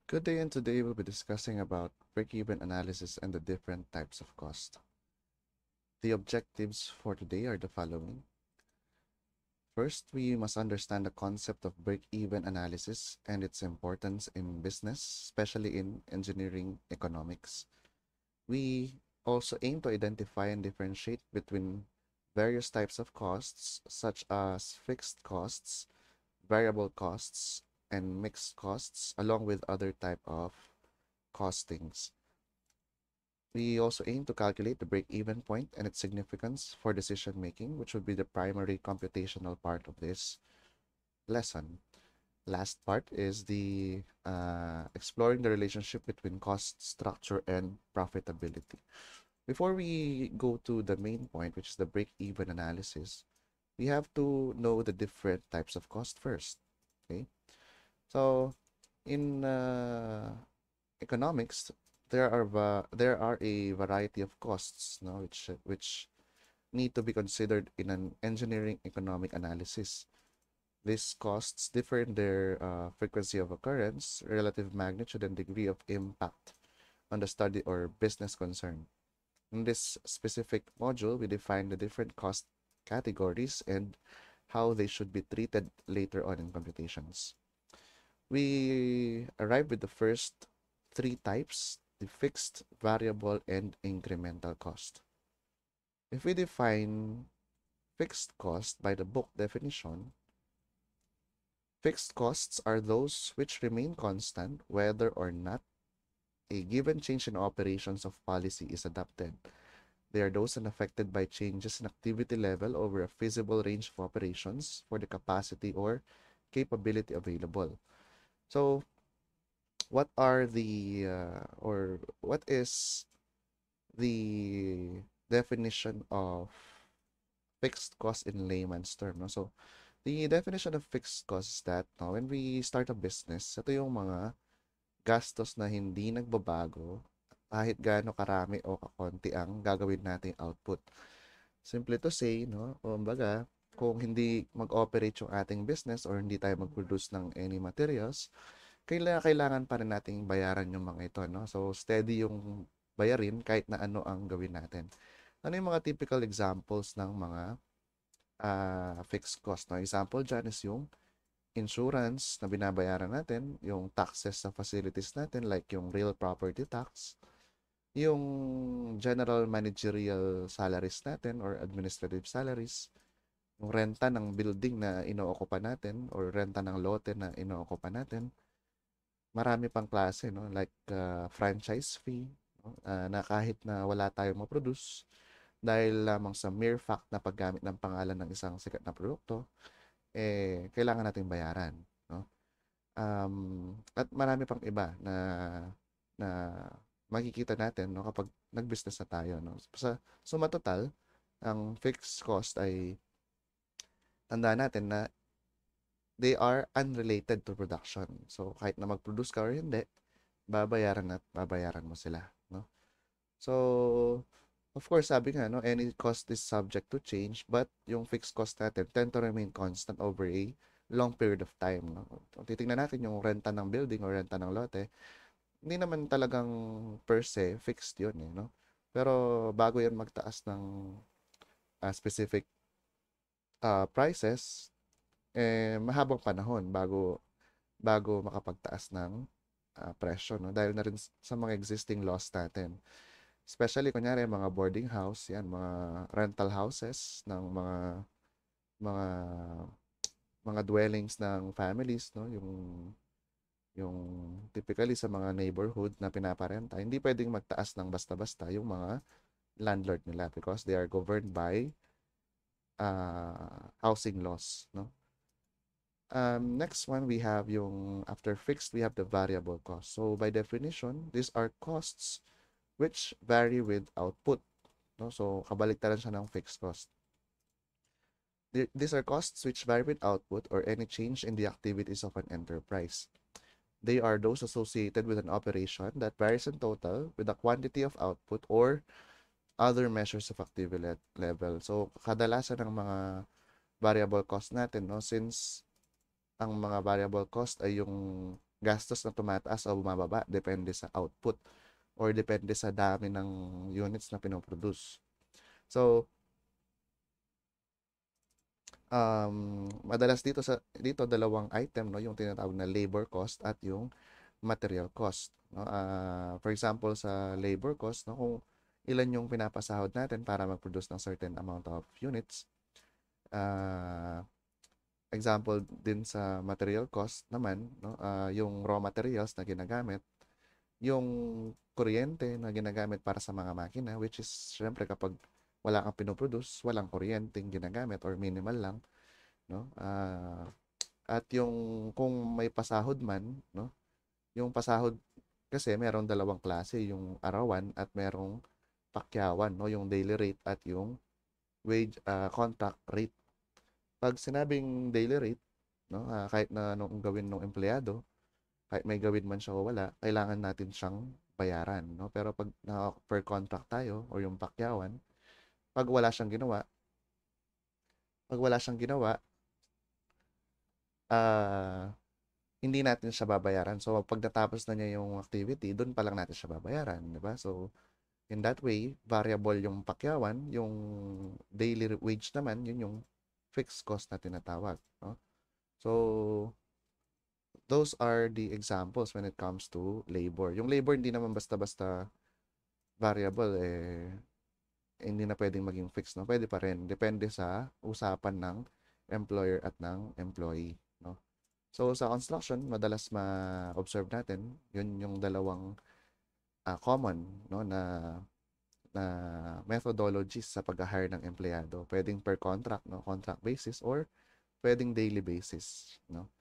Good day, and today we'll be discussing about break-even analysis and the different types of cost. The objectives for today are the following. First, we must understand the concept of break-even analysis and its importance in business, especially in engineering economics. We also aim to identify and differentiate between various types of costs, such as fixed costs, variable costs, and mixed costs, along with other type of costings. We also aim to calculate the break-even point and its significance for decision making, which would be the primary computational part of this lesson. Last part is the exploring the relationship between cost structure and profitability. Before we go to the main point, which is the break-even analysis, we have to know the different types of cost first. Okay, so in economics, there are a variety of costs, no, which need to be considered in an engineering economic analysis. These costs differ in their frequency of occurrence, relative magnitude, and degree of impact on the study or business concern. In this specific module, we define the different cost categories and how they should be treated later on in computations. We arrive with the first three types: the fixed, variable, and incremental cost. If we define fixed cost by the book definition, fixed costs are those which remain constant whether or not a given change in operations of policy is adopted. They are those unaffected by changes in activity level over a feasible range of operations for the capacity or capability available. So, what are the or what is the definition of fixed cost in layman's term, no? So, the definition of fixed cost is that, no, when we start a business, ito yung mga gastos na hindi nagbabago kahit gaano karami o kakonti ang gagawin nating output. Simple to say, no, kumbaga, kung hindi mag-operate yung ating business or hindi tayo mag-produce ng any materials, kailangan pa rin nating bayaran yung mga ito, no? So, steady yung bayarin kahit na ano ang gawin natin. Ano yung mga typical examples ng mga fixed cost, no? Example dyan is yung insurance na binabayaran natin, yung taxes sa facilities natin like yung real property tax, yung general managerial salaries natin or administrative salaries, yung renta ng building na inookupa natin or renta ng lote na inookupa natin. Marami pang klase, no? Like franchise fee, no? Na kahit na wala tayong ma-produce, dahil lamang sa mere fact na paggamit ng pangalan ng isang sikat na produkto, kailangan nating bayaran, no? At marami pang iba na makikita natin, no, kapag nag-business na tayo, no? Sa suma total, ang fixed cost ay tandaan natin na they are unrelated to production. So, kahit na mag-produce ka or hindi, babayaran at babayaran mo sila, no? So, of course, sabi nga, no, any cost is subject to change, but yung fixed cost natin tend to remain constant over a long period of time, no? Kung titingnan natin yung renta ng building or renta ng lote, hindi naman talagang per se fixed yun, eh, no? Pero bago yan magtaas ng specific prices, mahabang panahon bago makapagtaas ng presyo, no? Dahil na rin sa mga existing laws natin. Especially, kunyari, mga boarding house, yan, mga rental houses ng mga mga dwellings ng families, no? Yung typically sa mga neighborhood na pinaparenta, hindi pwedeng magtaas ng basta-basta yung mga landlord nila because they are governed by housing laws, no? Next one, we have yung, after fixed, we have the variable cost. So, by definition, these are costs which vary with output, no? So, kabaliktaran siya ng fixed cost. These are costs which vary with output or any change in the activities of an enterprise. They are those associated with an operation that varies in total with the quantity of output or other measures of activity level. So, kadalasan ng mga variable cost natin, no, since ang mga variable cost ay yung gastos na tumataas o bumababa depende sa output or depende sa dami ng units na pinoproduce. So, madalas dito dalawang item, no, yung tinatawag na labor cost at yung material cost, no. For example, sa labor cost, no, kung ilan yung pinapasahod natin para mag-produce ng certain amount of units. Example din sa material cost naman, no, yung raw materials na ginagamit, yung kuryente na ginagamit para sa mga makina, which is syempre kapag wala kang pinoproduce, walang kuryenteng ginagamit or minimal lang, no? At yung kung may pasahod man, no? Yung pasahod kasi merong dalawang klase, yung arawan at merong pakyawan, no? Yung daily rate at yung contract rate. Pag sinabing daily rate, no? Kahit na anong gawin ng empleyado, kahit may gawin man siya o wala, kailangan natin siyang bayaran, no? Pero pag per contract tayo or yung pakyawan, pag wala siyang ginawa, pag wala siyang ginawa, ah hindi natin siya babayaran. So, pag natapos na niya yung activity, doon pa lang natin siya babayaran, di ba? So, in that way, variable yung pakyawan, yung daily wage naman, yun yung fixed cost na tinatawag, no? So, those are the examples when it comes to labor. Yung labor, hindi naman basta-basta variable, hindi na pwedeng maging fixed, no? Pwede pa rin. Depende sa usapan ng employer at ng employee, no? So, sa construction, madalas ma-observe natin, yun yung dalawang common, no, na methodologies sa pag-hire ng empleyado. Pwedeng per contract, no, contract basis, or pwedeng daily basis, no.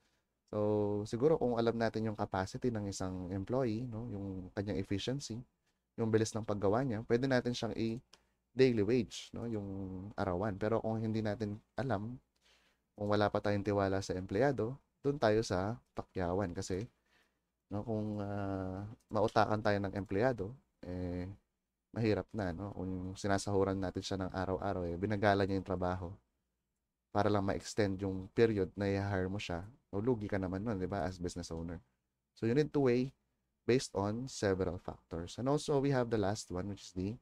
So, siguro kung alam natin yung capacity ng isang employee, no, yung kanyang efficiency, yung bilis ng paggawa niya, pwede natin siyang daily wage, no, yung arawan. Pero kung hindi natin alam, kung wala pa tayong tiwala sa empleyado, doon tayo sa pakyawan kasi, no, kung mautakan tayo ng empleyado, mahirap na, no? Kung sinasahuran natin siya ng araw-araw, binagala niya yung trabaho para lang ma-extend yung period na i-hire mo siya, o lugi ka naman nun, di ba, as business owner. So, you need to weigh based on several factors. And also, we have the last one, which is the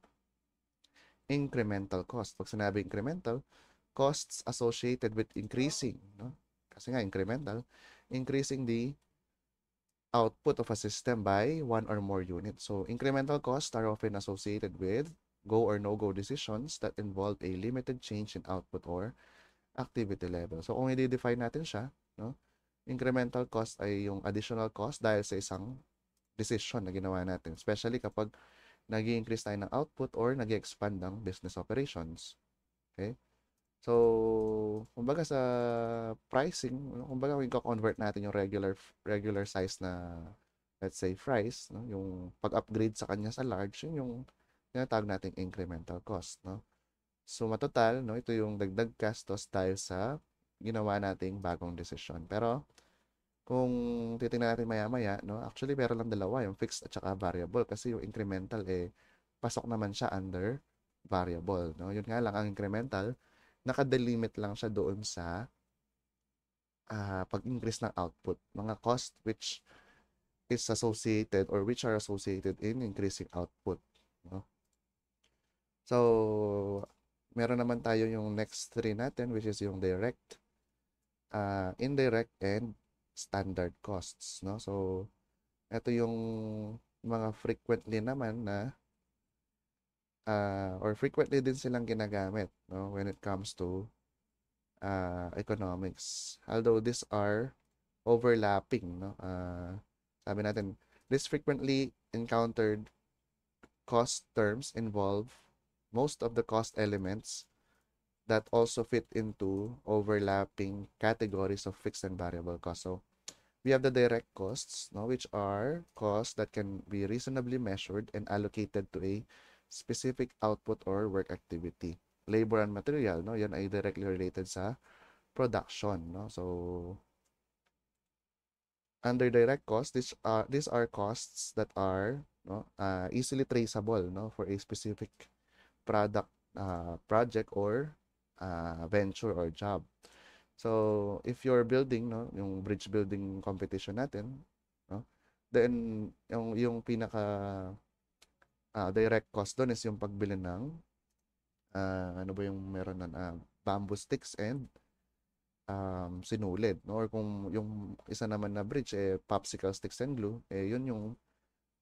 incremental cost. Pag sinabi incremental, costs associated with increasing, no? Kasi nga, increasing the output of a system by one or more units. So, incremental costs are often associated with go or no-go decisions that involve a limited change in output or activity level. So, kung i-define natin siya, no, incremental cost ay yung additional cost dahil sa isang decision na ginawa natin, especially kapag nag-i-increase tayo ng output or nag-expand ng business operations. Okay? So, kumbaga sa pricing, kumbaga kung i-convert natin yung regular size na, let's say, fries, no? Yung pag-upgrade sa kanya sa large, yun yung tinatawag nating incremental cost, no? So, matotal, no, ito yung dagdag gastos dahil sa ginawa nating bagong desisyon. Pero, kung titingnan natin maya-maya, no, actually, meron lang dalawa, yung fixed at saka variable. Kasi yung incremental, pasok naman siya under variable, no? Yun nga lang, ang incremental, nakadelimit lang siya doon sa pag-increase ng output. Mga cost which is associated or which are associated in increasing output, no? So, meron naman tayo yung next three natin, which is yung direct, indirect, and standard costs, no? So, ito yung mga frequently naman na or frequently din silang ginagamit, no, when it comes to economics. Although these are overlapping, no? Sabi natin, this frequently encountered cost terms involve most of the cost elements that also fit into overlapping categories of fixed and variable costs. So, we have the direct costs, no, which are costs that can be reasonably measured and allocated to a specific output or work activity. Labor and material, no, yan ay directly related sa production, no? So, under direct costs, these are costs that are, no, easily traceable, no, for a specific product, project, or venture or job. So, if you're building, no, yung bridge building competition natin, Then, yung pinaka direct cost doon is yung pagbili ng ano ba yung meron nun? Bamboo sticks and sinulid, no? Or kung yung isa naman na bridge, popsicle sticks and glue, yun yung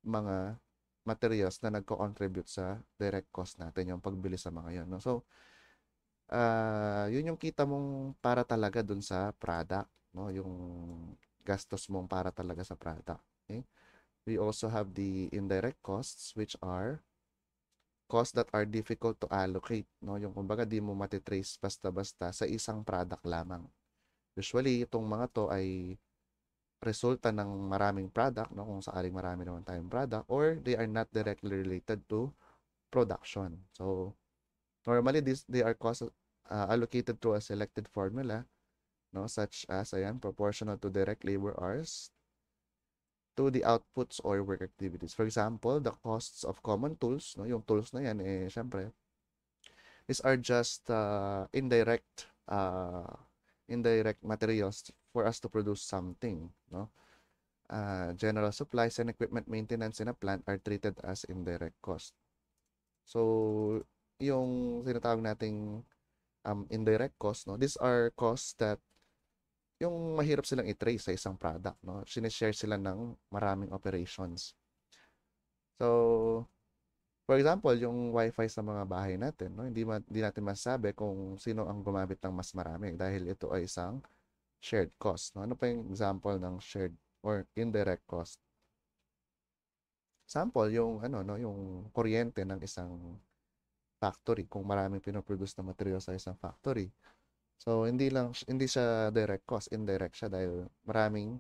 mga materials na nagko-contribute sa direct cost natin, yung pagbili sa mga yun, no? So, yun yung kita mong para talaga dun sa product, no? Yung gastos mong para talaga sa product. Okay? We also have the indirect costs, which are costs that are difficult to allocate, no? Yung kumbaga di mo matitrace basta-basta sa isang product lamang. Usually, itong mga to ay resulta ng maraming product, no? Kung sakaling marami naman tayong product, or they are not directly related to production. So, normally, they are cost allocated through a selected formula, no? Such as, ayan, proportional to direct labor hours to the outputs or work activities. For example, the costs of common tools, no? Yung tools na yan, syempre, these are just indirect materials for us to produce something, no? General supplies and equipment maintenance in a plant are treated as indirect cost. So, yung tinatawag nating indirect cost, no? These are costs that yung mahirap silang i-trace sa isang product, no? Sinishare sila ng maraming operations. So, for example, yung wifi sa mga bahay natin, no? Hindi natin masabi kung sino ang gumamit ng mas marami dahil ito ay isang shared cost, no? Ano pa yung example ng shared or indirect cost? Example, yung ano, no, yung kuryente ng isang factory, kung maraming pinoproduce na material sa isang factory. So, hindi siya direct cost, indirect siya dahil maraming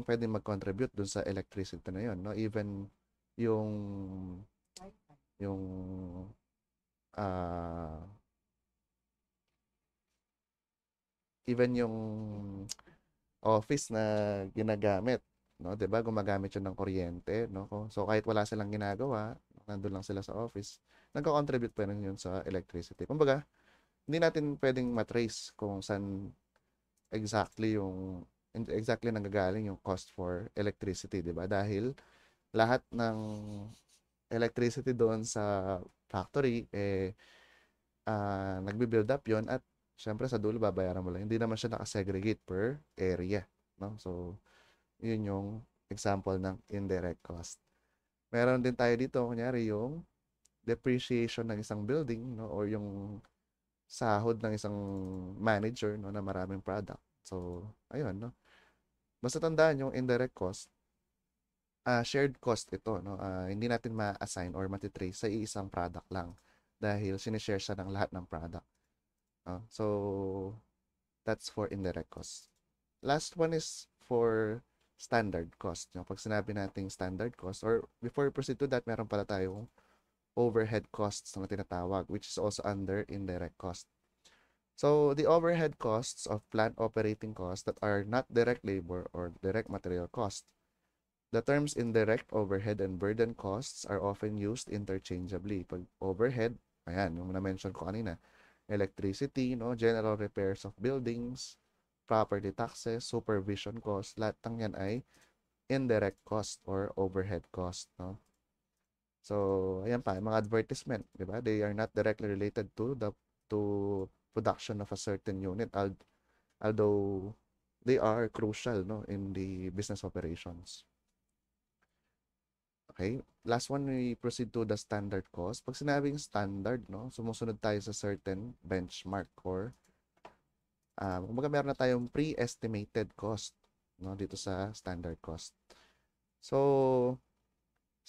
pwedeng mag-contribute dun sa electricity na yun, no? Yung yung ah even yung office na ginagamit, no? 'Di ba? Gumagamit 'yun ng kuryente, no? So kahit wala silang ginagawa, nandun lang sila sa office, nagko-contribute pa rin 'yun sa electricity. Kumbaga, hindi natin pwedeng matrace kung saan exactly nanggagaling yung cost for electricity, 'di ba? Dahil lahat ng electricity doon sa factory nagbi-build up 'yon at syempre sa dulo babayaran mo lang. Hindi naman siya naka-segregate per area, no? So, 'yun yung example ng indirect cost. Meron din tayo dito kunyari yung depreciation ng isang building, no, or yung sahod ng isang manager, no, na maraming product. So, ayun, no. Basta tandaan yung indirect cost, shared cost ito, no. Hindi natin ma-assign or matitrace sa isang product lang dahil sinishare siya ng lahat ng product. No? So, that's for indirect cost. Last one is for standard cost. No? Pag sinabi nating standard cost, or before we proceed to that, meron pala tayong overhead costs na tinatawag, which is also under indirect cost. So, the overhead costs of plant operating costs that are not direct labor or direct material cost. The terms indirect overhead and burden costs are often used interchangeably. Pag overhead, ayan, yung na-mention ko kanina, electricity, no, general repairs of buildings, property taxes, supervision costs, lahat ng yan ay indirect cost or overhead cost, no? So, ayan pa, mga advertisement, di ba? They are not directly related to production of a certain unit, although they are crucial, no, in the business operations. Okay? Last one, we proceed to the standard cost. Pag sinabing standard, no, sumusunod tayo sa certain benchmark or kumbaga meron na tayong pre-estimated cost, no, dito sa standard cost. So,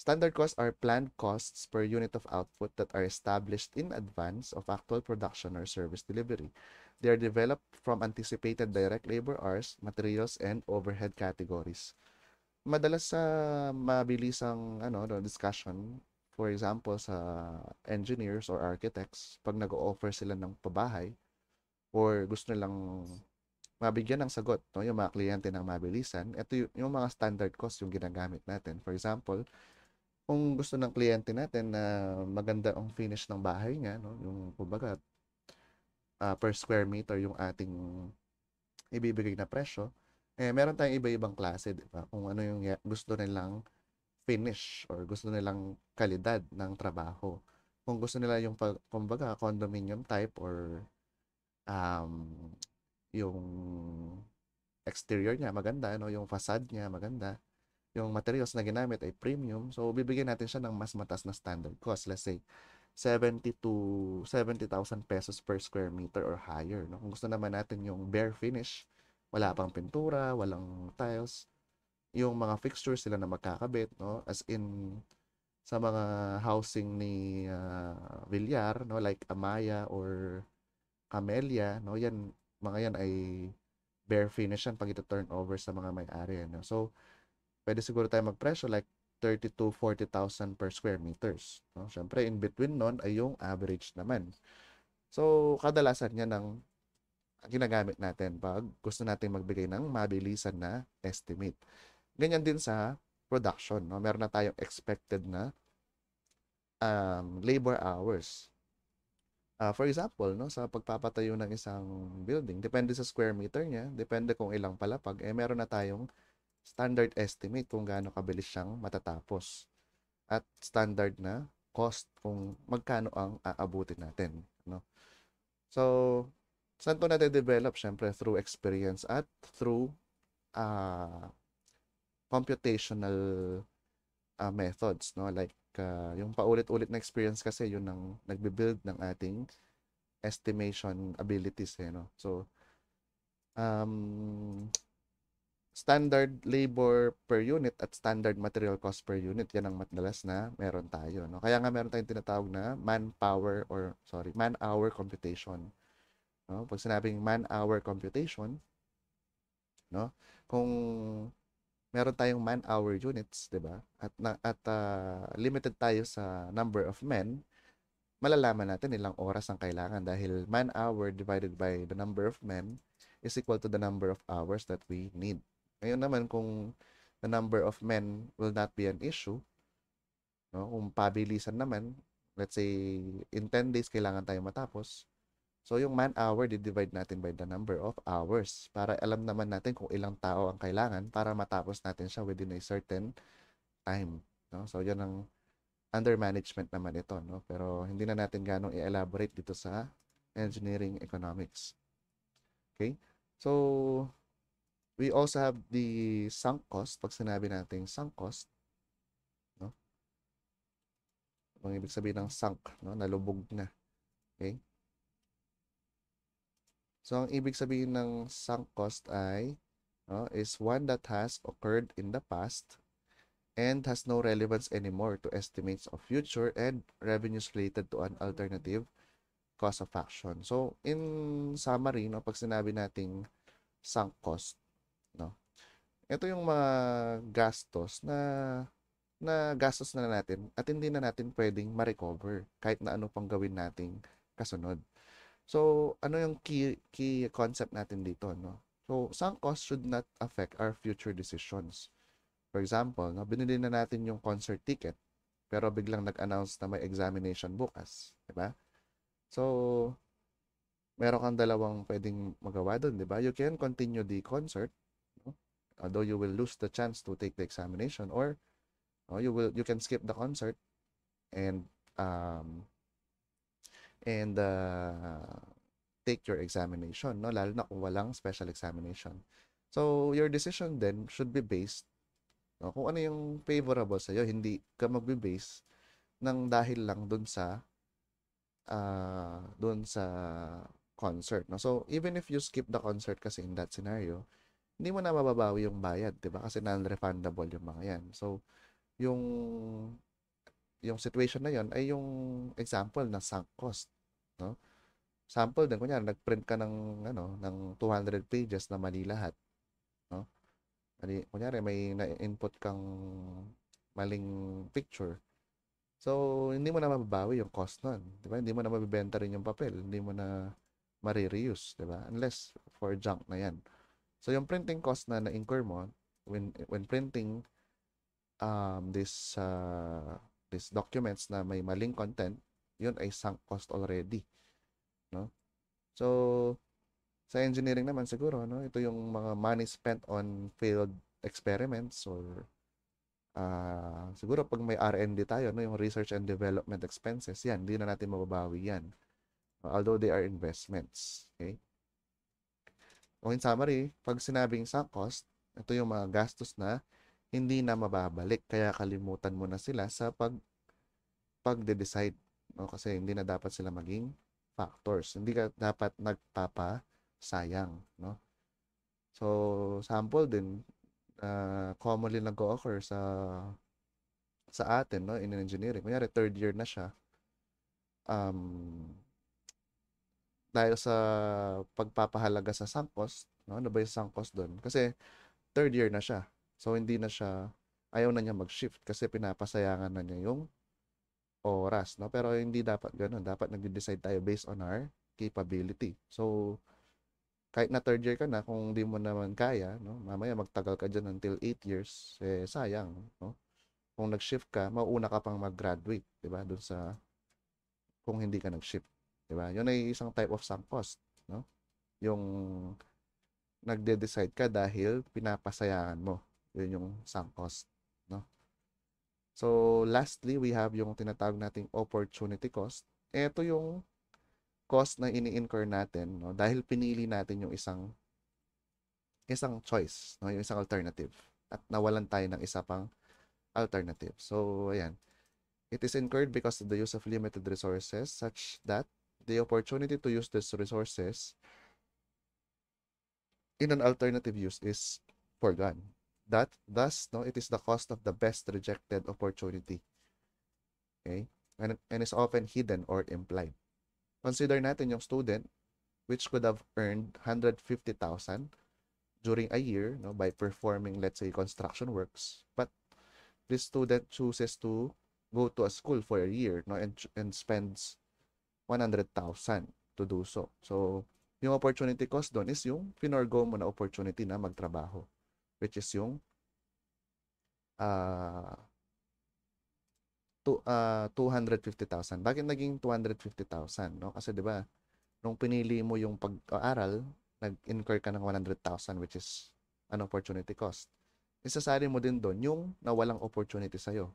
standard costs are planned costs per unit of output that are established in advance of actual production or service delivery. They are developed from anticipated direct labor hours, materials, and overhead categories. Madalas sa mabilisang discussion, for example, sa engineers or architects, pag nag-o-offer sila ng pabahay or gusto nilang mabigyan ng sagot, no, yung mga kliyente ng mabilisan, ito yung mga standard cost yung ginagamit natin. For example, kung gusto ng kliyente natin na maganda ang finish ng bahay niya, no, yung kumbaga per square meter yung ating ibibigay na presyo, Meron tayong iba-ibang klase, di ba? Kung ano yung gusto nilang finish or gusto nilang kalidad ng trabaho. Kung gusto nila yung, kumbaga, condominium type or um, yung exterior niya maganda, no? Yung facade niya maganda, yung materials na ginamit ay premium, so bibigyan natin siya ng mas mataas na standard cost. Let's say, 70 to 70,000 pesos per square meter or higher, no? Kung gusto naman natin yung bare finish, wala pang pintura, walang tiles, yung mga fixtures sila na magkakabit, no? As in, sa mga housing ni Villar, no? Like Amaya or Camellia, no? Yan, mga yan ay bare finish yan pag ito turnover sa mga may-ari, no? So, pwede siguro tayo magpresyo like 30 to 40,000 per square meters. No? Siyempre, in between nun ay yung average naman. So, kadalasan yan ang ginagamit natin pag gusto natin magbigay ng mabilisan na estimate. Ganyan din sa production. No? Meron na tayong expected na labor hours. For example, no, sa pagpapatayo ng isang building, depende sa square meter niya, depende kung ilang palapag, meron na tayong standard estimate kung gaano kabilis siyang matatapos. At standard na cost kung magkano ang aabutin natin, no? So, saan to nade-develop? Siyempre, through experience at through uh, computational methods, no? Like, yung paulit-ulit na experience kasi, yun ang nagbe-build ng ating estimation abilities, no? So, um, standard labor per unit at standard material cost per unit, yan ang madalas na meron tayo, no? Kaya nga meron tayong tinatawag na man-hour computation, no? Pag sinabing man-hour computation, no? Kung meron tayong man-hour units, 'di ba? At limited tayo sa number of men, malalaman natin ilang oras ang kailangan dahil man-hour divided by the number of men is equal to the number of hours that we need. Ngayon naman, kung the number of men will not be an issue, no? Kung pabilisan naman, let's say, in 10 days kailangan tayo matapos. So, yung man-hour, di-divide natin by the number of hours para alam naman natin kung ilang tao ang kailangan para matapos natin siya within a certain time, no? So, yan ang under management naman ito, no? Pero hindi na natin ganong i-elaborate dito sa engineering economics. Okay? So, we also have the sunk cost. Pag sinabi natin sunk cost, no? Ang ibig sabihin ng sunk, no? Nalubog na. Okay? So, ang ibig sabihin ng sunk cost ay, no, is one that has occurred in the past and has no relevance anymore to estimates of future and revenues related to an alternative cost of action. So, in summary, no, pag sinabi nating sunk cost, no, ito yung mga gastos na gastos na natin at hindi na natin pwedeng ma-recover kahit na ano pang gawin nating kasunod. So, ano yung key concept natin dito, no? So, sunk cost should not affect our future decisions. For example, no, binili na natin yung concert ticket pero biglang nag-announce na may examination bukas, di ba? So, meron kang dalawang pwedeng magawa doon, di ba? You can continue the concert, no? Although you will lose the chance to take the examination, or no, you can skip the concert and um and take your examination, no? Lalo na kung walang special examination. So, your decision then should be based, no, kung ano yung favorable sa'yo. Hindi ka magbe-base ng dahil lang dun sa concert, no? So, even if you skip the concert kasi in that scenario, hindi mo na mababawi yung bayad, di ba? Kasi non-refundable yung mga yan. So, yung situation na yon ay yung example na sunk cost, no? Sample din, kunyari, nag-print ka ng 200 pages na mali lahat, no? Kunyari, may na-input kang maling picture. So, hindi mo na mababawi yung cost nun, di ba? Hindi mo na mabibenta rin yung papel, hindi mo na marireuse, di ba? Unless for junk na yan. So, yung printing cost na na-incur mo when printing these documents na may maling content, yun ay sunk cost already, no? So, Sa engineering naman siguro, no? Ito yung mga money spent on failed experiments or siguro pag may R&D tayo, no, yung research and development expenses, yan, hindi na natin mababawi yan. Although they are investments. Okay? O in summary, pag sinabing sunk cost, ito yung mga gastos na hindi na mababalik. Kaya kalimutan mo na sila sa pagde-decide. No? Kasi hindi na dapat sila maging factors. Hindi ka dapat nagpapasayang. No? So, sample din, commonly nag-occur sa atin, no, in engineering. Kunyari, third year na siya. Um, dahil sa pagpapahalaga sa sunk cost, no, ano ba yung sunk cost doon? Kasi third year na siya. So, hindi na siya, ayaw na niya mag-shift kasi pinapasayangan na niya yung oras, no? Pero hindi dapat ganoon. Dapat nag-decide tayo based on our capability. So, kahit na third year ka na, kung hindi mo naman kaya, no, mamaya magtagal ka dyan until 8 years, eh, sayang, no? Kung nag-shift ka, mauuna ka pang mag-graduate, di ba? Doon sa, kung hindi ka nag-shift, di ba? Yun ay isang type of sunk cost, no? Yung nagde-decide ka dahil pinapasayangan mo. Yun yung sunk cost, no? So, lastly, we have yung tinatawag nating opportunity cost. Ito yung cost na ini-incur natin, no? Dahil pinili natin yung isang choice, no? Yung isang alternative. At nawalan tayo ng isa pang alternative. So, ayan. It is incurred because of the use of limited resources such that the opportunity to use these resources in an alternative use is foregone. Thus, no, it is the cost of the best rejected opportunity. Okay? And is often hidden or implied. Consider natin yung student which could have earned 150,000 during a year, no, by performing, let's say, construction works. But this student chooses to go to a school for a year, no, and spends 100,000 to do so. So, yung opportunity cost doon is yung finorgo mo na opportunity na magtrabaho, which is yung uh, 250,000. Bakit naging 250,000? No? Kasi 'di ba, nung pinili mo yung pag-aaral, nag-incur ka ng 100,000 which is an opportunity cost. Isasali mo din doon yung nawalang opportunity sa'yo,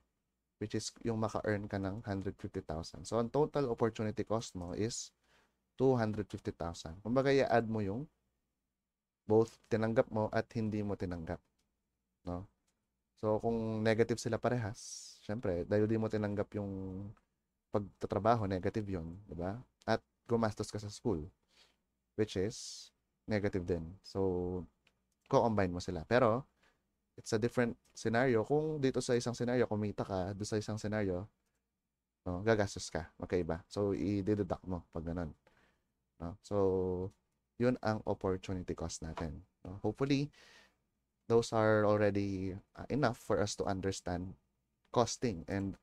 which is yung maka-earn ka ng 150,000. So, ang total opportunity cost mo is 250,000. Kumbaga, i-add mo yung both tinanggap mo at hindi mo tinanggap, no? So, kung negative sila parehas, syempre, dahil di mo tinanggap yung pagtatrabaho, negative yun, di ba? At gumastos ka sa school, which is negative din. So, co-combine mo sila. Pero, it's a different scenario. Kung dito sa isang scenario, kumita ka, doon sa isang scenario, no, gagastos ka. Magkaiba. So, i-deduct mo pag ganun. No? So, yun ang opportunity cost natin. No? Hopefully, those are already enough for us to understand costing and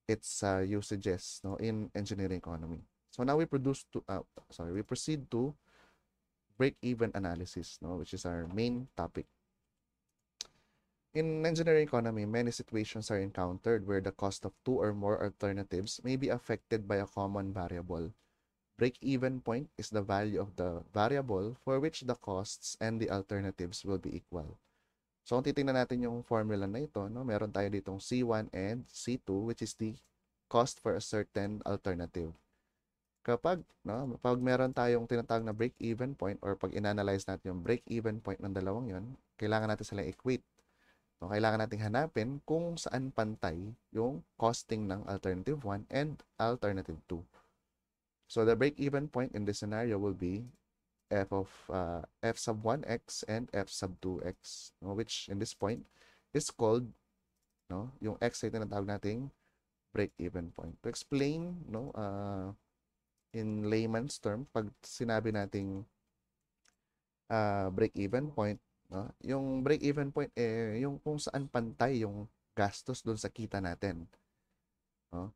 its usages, no, in engineering economy. So now we proceed to break-even analysis, no, which is our main topic. In engineering economy, many situations are encountered where the cost of two or more alternatives may be affected by a common variable. Break-even point is the value of the variable for which the costs and the alternatives will be equal. So, kung titingnan natin yung formula na ito, no, meron tayo ditong C1 and C2, which is the cost for a certain alternative. Kapag, no, pag meron tayong tinatawag na break-even point or pag inanalyze natin yung break-even point ng dalawang yon, kailangan natin silang equate. No, kailangan natin hanapin kung saan pantay yung costing ng alternative 1 and alternative 2. So, the break-even point in this scenario will be f of f sub 1x and f sub 2x, no, which in this point is called, no, yung x ay tinatawag nating break-even point. To explain, no, in layman's term, pag sinabi nating break-even point, no, yung break-even point yung kung saan pantay yung gastos doon sa kita natin, no.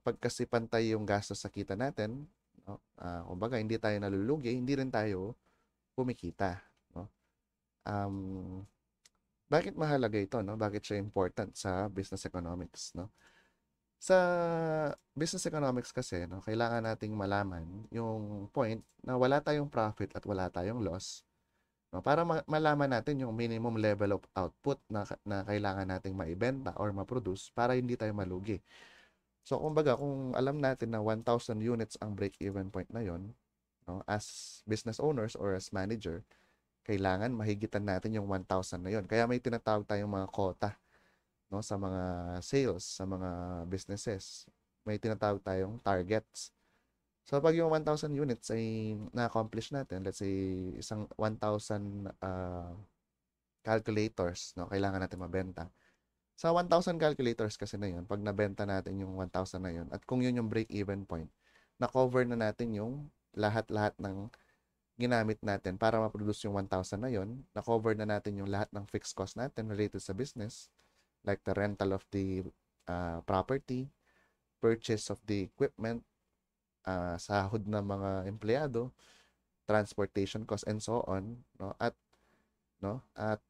Pag kasi pantay yung gastos sa kita natin, no, kumbaga hindi tayo nalulugi, hindi rin tayo kumikita, no? Bakit mahalaga ito, no? Bakit siya important sa business economics, no? Sa business economics kasi, no, kailangan nating malaman yung point na wala tayong profit at wala tayong loss, no, para malaman natin yung minimum level of output na kailangan nating maibenta or ma-produce para hindi tayo malugi. So, kumbaga, kung alam natin na 1,000 units ang break-even point na yon, no, as business owners or as manager, kailangan mahigitan natin yung 1,000 na yon. Kaya may tinatawag tayong mga quota, no, sa mga sales, sa mga businesses. May tinatawag tayong targets. So, pag yung 1,000 units ay na-accomplish natin, let's say, isang 1,000 calculators, no, kailangan natin mabenta. Sa 1,000 calculators kasi na yun, pag nabenta natin yung 1,000 na yun, at kung yun yung break-even point, na-cover na natin yung lahat-lahat ng ginamit natin para ma-produce yung 1,000 na yun, na-cover na natin yung lahat ng fixed cost natin related sa business, like the rental of the property, purchase of the equipment, sahod ng mga empleyado, transportation cost, and so on, no? At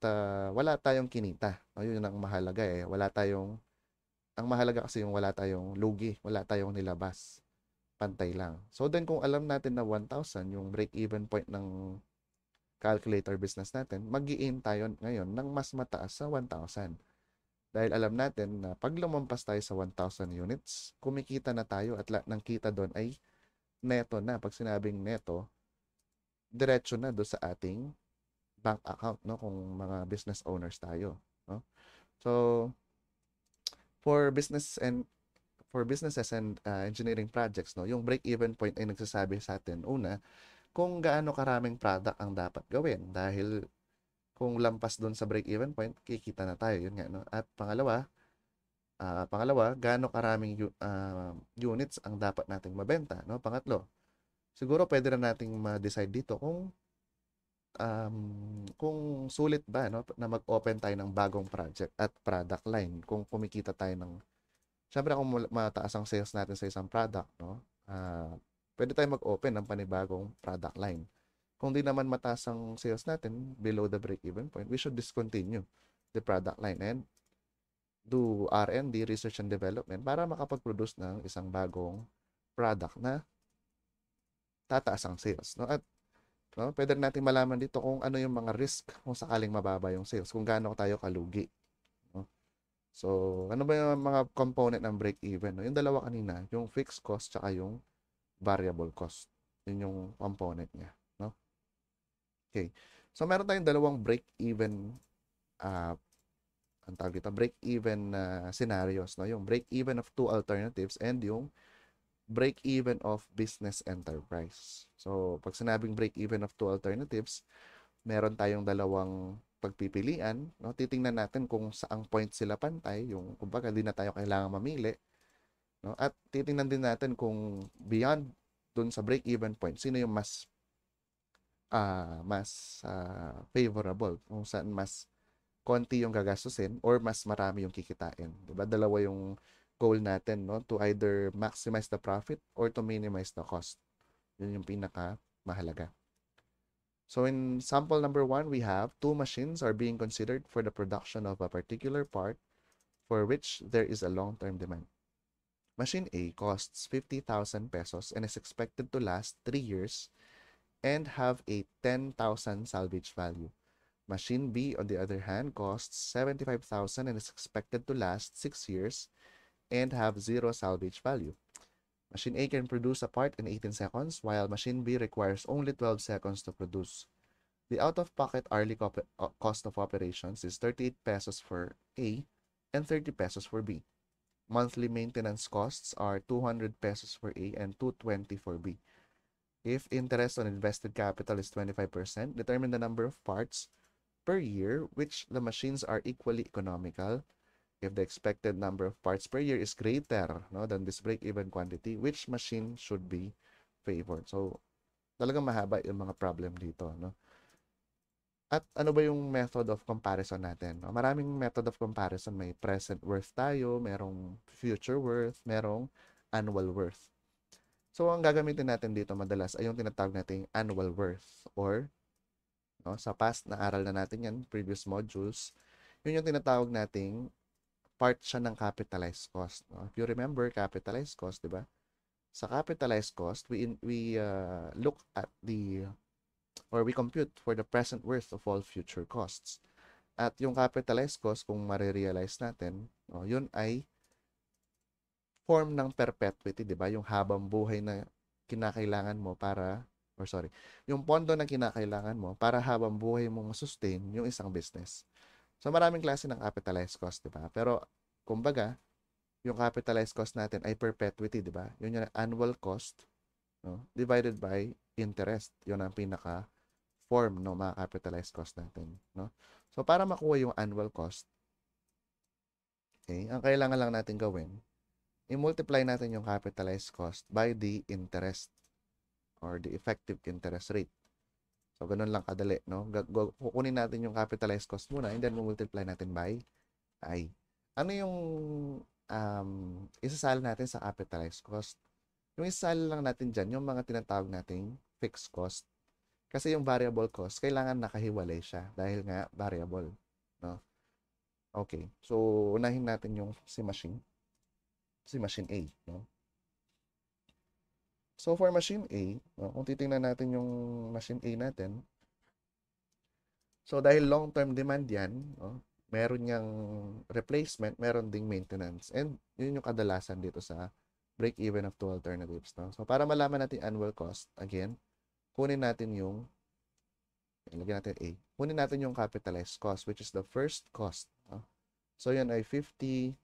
wala tayong kinita. No? Yun ang mahalaga eh. Ang mahalaga kasi yung wala tayong lugi, wala tayong nilabas. Pantay lang. So then kung alam natin na 1,000 yung break-even point ng calculator business natin, mag-i-aim tayo ngayon ng mas mataas sa 1,000. Dahil alam natin na pag lumampas tayo sa 1,000 units, kumikita na tayo at lahat ng kita doon ay neto na. Pag sinabing neto, diretso na doon sa ating bank account, no, kung mga business owners tayo, no? So, for business and for businesses and engineering projects, no, yung break-even point ay nagsasabi sa atin, una, kung gaano karaming product ang dapat gawin. Dahil kung lampas doon sa break-even point, kikita na tayo. Yun nga, no? At pangalawa, gaano karaming units ang dapat nating mabenta, no? Pangatlo, siguro pwede na nating ma-decide dito kung sulit ba, no, na mag-open tayo ng bagong project at product line kung kumikita tayo ng, syempre kung mataas ang sales natin sa isang product, no, pwede tayo mag-open ng panibagong product line. Kung di naman mataas ang sales natin below the break-even point, we should discontinue the product line and do R&D, research and development, para makapag-produce ng isang bagong product na tataas ang sales, no? At no, pwede natin malaman dito kung ano yung mga risk kung sakaling mababa yung sales, kung gaano tayo kalugi, no? So, ano ba yung mga component ng break-even? No? Yung dalawa kanina, yung fixed cost tsaka yung variable cost. Yun yung component niya, no? Okay. So, meron tayong dalawang break-even uh, ang tawag dito, break-even scenarios, no? Yung break-even of two alternatives and yung break-even of business enterprise. So, pag sinabing break-even of two alternatives, meron tayong dalawang pagpipilian, no? Titingnan natin kung saang point sila pantay, yung kumbaga di na tayo kailangan mamili, no? At titingnan din natin kung beyond dun sa break-even point, sino yung mas favorable, kung saan mas konti yung gagastusin or mas marami yung kikitain. Diba? Dalawa yung goal natin, no? To either maximize the profit or to minimize the cost. Yun yung pinaka mahalaga. So in sample number 1, we have two machines are being considered for the production of a particular part for which there is a long-term demand. Machine A costs 50,000 pesos and is expected to last 3 years and have a 10,000 salvage value. Machine B, on the other hand, costs 75,000 and is expected to last 6 years and have zero salvage value. Machine A can produce a part in 18 seconds, while Machine B requires only 12 seconds to produce. The out-of-pocket hourly cost of operations is 38 pesos for A and 30 pesos for B. Monthly maintenance costs are 200 pesos for A and 220 for B. If interest on invested capital is 25%, determine the number of parts per year which the machines are equally economical. If the expected number of parts per year is greater, no, than this break-even quantity, which machine should be favored? So, talagang mahaba yung mga problem dito, no? At ano ba yung method of comparison natin? No? Maraming method of comparison. May present worth tayo, merong future worth, merong annual worth. So, ang gagamitin natin dito madalas ay yung tinatawag nating annual worth, or no, sa past na aral na natin yan, previous modules, yun yung tinatawag nating part siya ng capitalized cost. No? If you remember, capitalized cost, di ba? Sa capitalized cost, we look at or we compute for the present worth of all future costs. At yung capitalized cost, kung marirealize natin, no, yun ay form ng perpetuity, di ba? Yung habang buhay na kinakailangan mo yung pondo na kinakailangan mo para habang buhay mo masustain yung isang business. So, maraming klase ng capitalized cost, di ba? Pero, kumbaga, yung capitalized cost natin ay perpetuity, di ba? Yun yung annual cost, no? Divided by interest. Yun ang pinaka form no mga capitalized cost natin, no? So, para makuha yung annual cost, okay, ang kailangan lang natin gawin, i-multiply natin yung capitalized cost by the interest or the effective interest rate. So, ganun lang kadali, no? Kukunin natin yung capitalized cost muna and then multiply natin by I. Ano yung isasali natin sa capitalized cost? Yung isasali lang natin dyan, yung mga tinatawag nating fixed cost. Kasi yung variable cost, kailangan nakahiwalay siya dahil nga variable, no? Okay. So, unahin natin yung si machine A, no? So, for machine A, no, kung titingnan natin yung machine A natin, so dahil long-term demand yan, no, meron niyang replacement, meron ding maintenance. And yun yung kadalasan dito sa break-even of two alternatives, no? So, para malaman natin annual cost, again, kunin natin yung ilagyan natin A. Kunin natin yung capitalized cost, which is the first cost. No? So, yan ay 50,000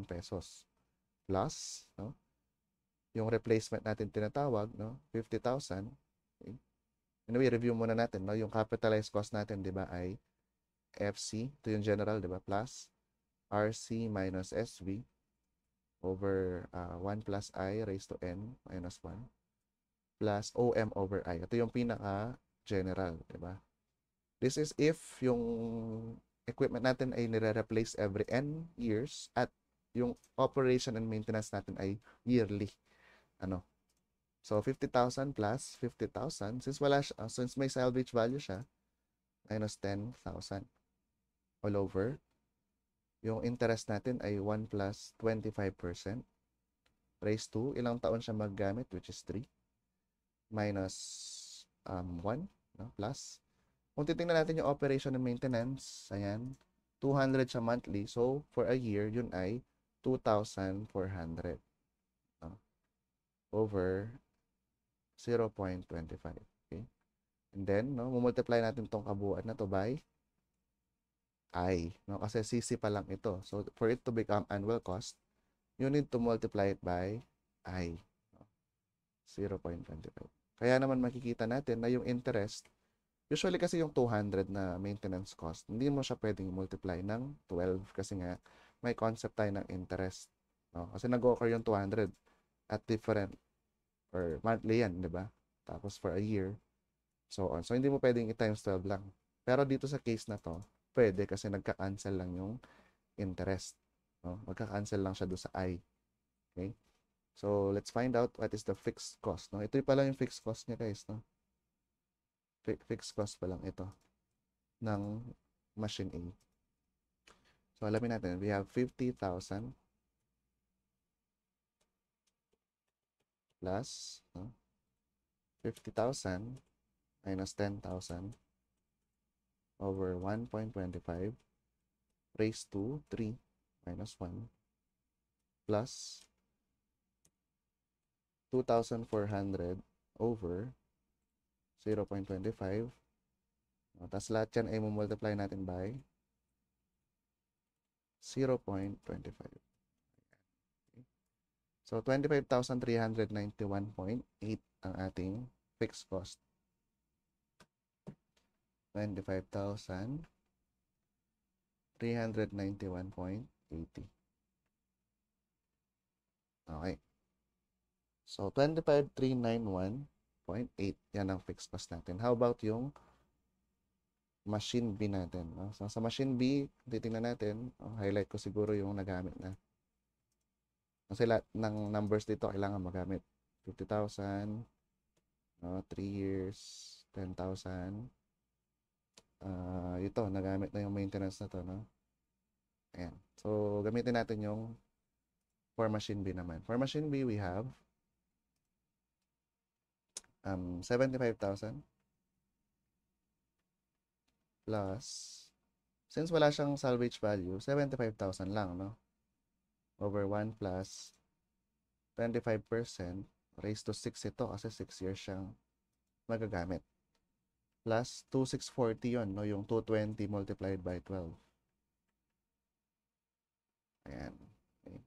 pesos plus, no? Yung replacement natin tinatawag, no? 50,000. Okay. Anyway, review muna natin, no? Yung capitalized cost natin, di ba, ay FC, ito yung general, di ba, plus RC minus SV over 1 plus I raised to N minus 1 plus OM over I. Ito yung pinaka-general, di ba? This is if yung equipment natin ay nire-replace every N years at yung operation and maintenance natin ay yearly. Ano? So, 50,000 plus 50,000. Since may salvage value siya, minus 10,000 all over. Yung interest natin ay 1 plus 25% raised to, ilang taon siya maggamit, which is 3, minus 1, no? Plus, kung titingnan natin yung operation and maintenance, ayan, 200 siya monthly. So, for a year, yun ay 2,400, no? Over 0.25. Okay? And then, no, multiply natin tong kabuuan na to by I, no? Kasi CC pa lang ito. So, for it to become annual cost, you need to multiply it by I, no? 0.25. Kaya naman makikita natin na yung interest, usually kasi yung 200 na maintenance cost, hindi mo siya pwedeng multiply ng 12 kasi nga may concept tayo ng interest, no? Kasi nag-occur yung 200 at different or monthly yan, di ba? Tapos for a year, so on. So, hindi mo pwedeng i-times 12 lang. Pero dito sa case na to, pwede kasi nagka-cancel lang yung interest, no? Magka-cancel lang siya doon sa I. Okay? So, let's find out what is the fixed cost, no? Ito pala yung fixed cost niya, guys, no? Fixed cost pa lang ito ng machine A. So, alamin natin, we have 50,000 plus, no? 50,000 minus 10,000 over 1.25 raised to 3 minus 1 plus 2,400 over 0.25. Tapos lahat yan ay multiply natin by 0.25. So, 25,391.8 ang ating fixed cost. 25,391.80. Okay. So, 25,391.8. Yan ang fixed cost natin. How about yung machine B natin? No? So, sa machine B, titingnan natin. Highlight ko siguro yung nagamit na. Kasi lahat ng numbers dito kailangan magamit. 50,000, 3 years, 10,000. Ito, nagamit na yung maintenance na to, no? Ayan. So, gamitin natin yung for machine B naman. For machine B, we have 75,000 plus, since wala siyang salvage value, 75,000 lang, no? Over 1 plus 25% raised to 6 ito kasi 6 years siyang magagamit. Plus 2,640 yun, no? Yung 220 multiplied by 12. Ayan. Okay.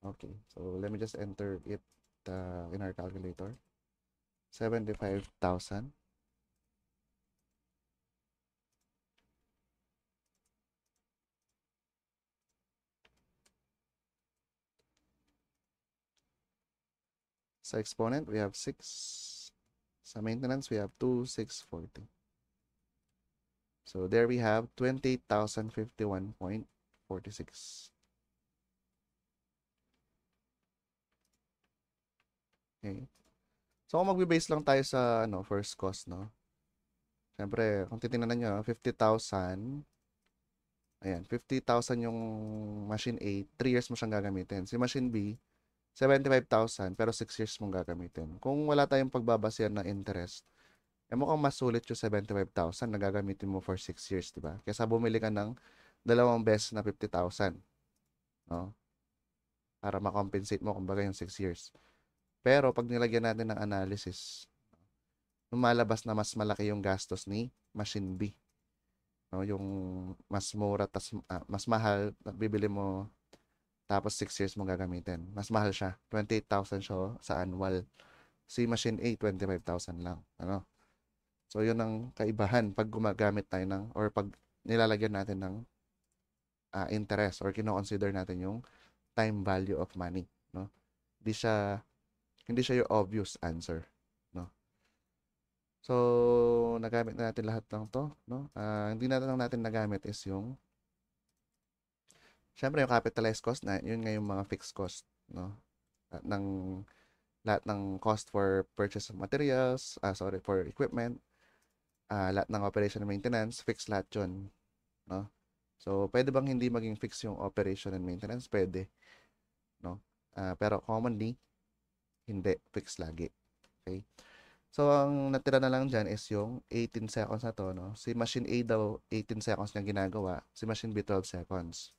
Okay. So, let me just enter it in our calculator. 75,000 sa exponent, we have 6. Sa maintenance, we have 2,640. So, there we have 28,051.46. Okay. So, kung magbe-base lang tayo sa first cost, no? Siyempre, kung titingnan nyo, 50,000. Ayan, 50,000 yung machine A, 3 years mo siyang gagamitin. Si machine B, 75,000 pero 6 years mong gagamitin. Kung wala tayong pagbabasehan na interest, mukhang mas sulit yung 75,000 na gagamitin mo for 6 years, di ba? Kaysa bumili ka ng dalawang beses na 50,000, no? Para makompensate mo kumbaga yung 6 years. Pero pag nilagyan natin ng analysis, lumalabas na mas malaki yung gastos ni machine B. No, yung mas mura mas mahal, bibili mo tapos 6 years mo gagamitin. Mas mahal siya. 28,000 siya sa annual. Si machine A, 25,000 lang. Ano? So, yun ang kaibahan pag gumagamit tayo ng, or pag nilalagyan natin ng interest or kino-consider natin yung time value of money. No? Hindi siya yung obvious answer. No? So, nagamit na natin lahat ng to. No? Hindi natin nagamit is yung, syempre yung capitalized cost na, yun nga yung mga fixed cost. No? Lahat ng, lahat ng cost for purchase of materials, for equipment, lahat ng operation and maintenance, fixed lahat yun. No? So, pwede bang hindi maging fixed yung operation and maintenance? Pwede. No? Pero commonly, hindi. Fixed lagi. Okay? So, ang natira na lang dyan is yung 18 seconds na to. No? Si machine A daw, 18 seconds niyang ginagawa. Si machine B, 12 seconds.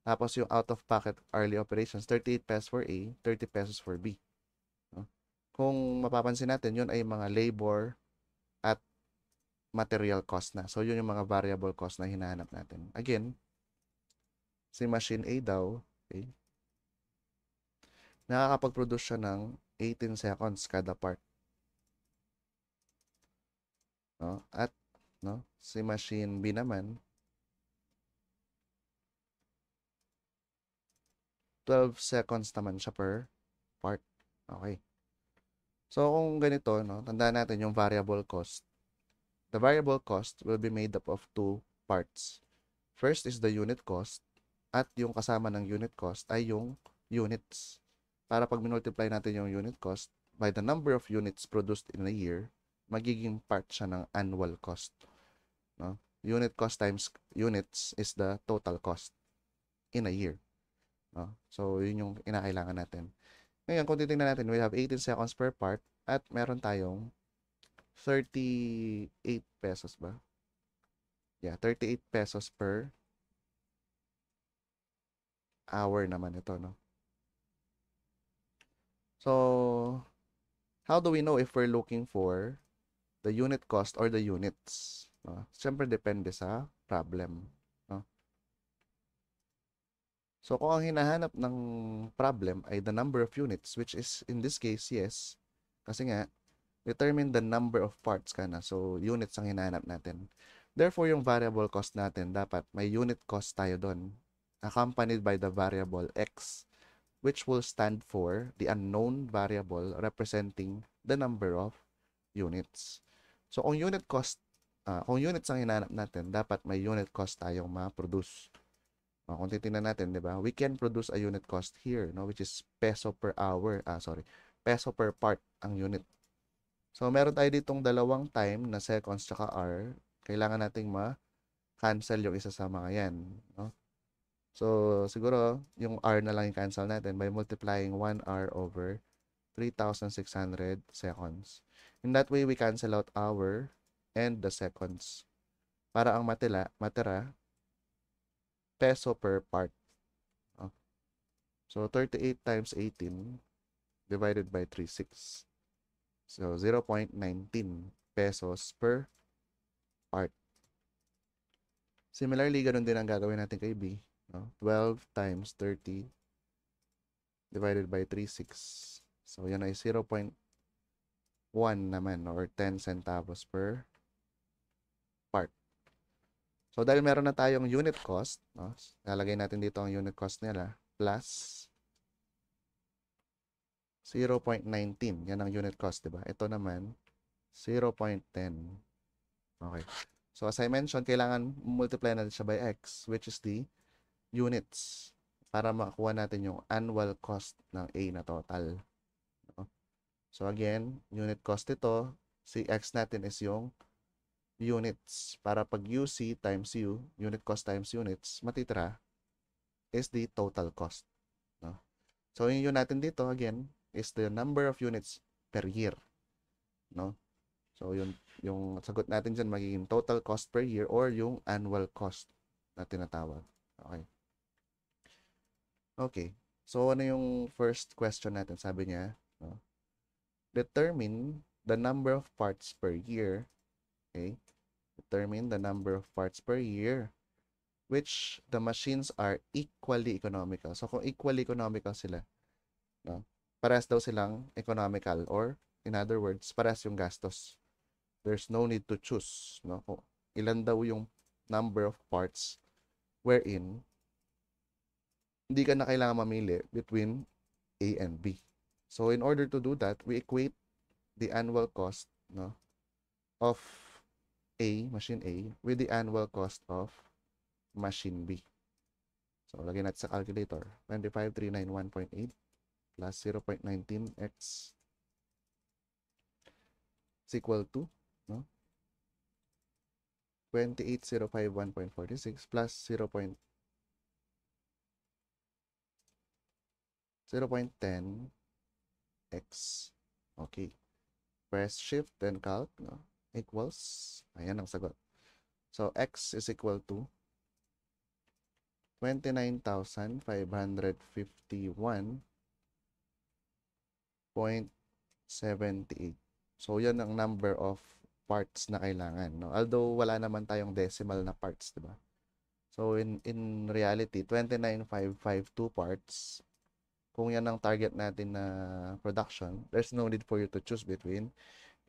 Tapos yung out-of-pocket hourly operations, 38 pesos for A, 30 pesos for B. No? Kung mapapansin natin, yun ay mga labor at material cost na. So, yun yung mga variable cost na hinahanap natin. Again, si machine A daw, okay, nakakapag-produce siya ng 18 seconds kada part. No? At si machine B naman, 12 seconds naman siya per part. Okay. So, kung ganito, tandaan natin yung variable cost. The variable cost will be made up of two parts. First is the unit cost, at yung kasama ng unit cost ay yung units. Para pag minultiply natin yung unit cost by the number of units produced in a year, magiging part siya ng annual cost. No? Unit cost times units is the total cost in a year. No? So, yun yung inakailangan natin. Ngayon, kung titingnan natin, we have 18 seconds per part at meron tayong 38 pesos ba? Yeah, 38 pesos per hour naman ito, no? So, how do we know if we're looking for the unit cost or the units? No? Siyempre, depende sa problem. No? So, kung ang hinahanap ng problem ay the number of units, which is, in this case, yes. Kasi nga, determine the number of parts ka na. So, units ang hinahanap natin. Therefore, yung variable cost natin, dapat may unit cost tayo doon, accompanied by the variable X, which will stand for the unknown variable representing the number of units. So, kung units ang hinahanap natin, dapat may unit cost tayong ma-produce. Kung titingnan natin, di ba? We can produce a unit cost here, no, which is peso per hour. Peso per part ang unit. So, meron tayo ditong dalawang time na seconds tsaka hour. Kailangan nating cancel yung isa sa mga yan, no? So, siguro, yung R na lang yung cancel natin by multiplying 1 hour over 3,600 seconds. In that way, we cancel out hour and the seconds. Para ang matira, peso per part. Oh. So, 38 times 18 divided by 36. So, 0.19 pesos per part. Similarly, ganun din ang gagawin natin kay B. No? 12 times 30 divided by 36. So, yan ay 0.1 naman or 10 centavos per part. So, dahil meron na tayong unit cost, no? Lalagay natin dito ang unit cost nila plus 0.19. Yan ang unit cost, diba? Ito naman, 0.10. Okay. So, as I mentioned, kailangan multiply natin siya by x, which is the units, para makakuha natin yung annual cost ng A na total. No? So, again, unit cost ito, si x natin is yung units. Para pag UC times U, unit cost times units, matitira is the total cost. No? So, yung natin dito, again, is the number of units per year. No? So, yung sagot natin dyan, magiging total cost per year or yung annual cost na tinatawag. Okay. Okay. So, ano yung first question natin? Sabi niya, no? Determine the number of parts per year. Okay. Determine the number of parts per year which the machines are equally economical. So, kung equally economical sila, no? Parehas daw silang economical or, in other words, parehas yung gastos. There's no need to choose, no? Kung ilan daw yung number of parts wherein hindi ka na kailangan mamili between A and B. So, in order to do that, we equate the annual cost, no, of machine A, with the annual cost of machine B. So, lagyan natin sa calculator. 25,391.8 plus 0.19x is equal to, no, 28,051.46 plus 0.10x. Okay. Press shift then calc, no, equals, ayan ang sagot. So, x is equal to 29,551.78. So, yan ang number of parts na kailangan, no? Although, wala naman tayong decimal na parts, diba? So, in reality, 29,552 parts. Kung yan ang target natin na production, there's no need for you to choose between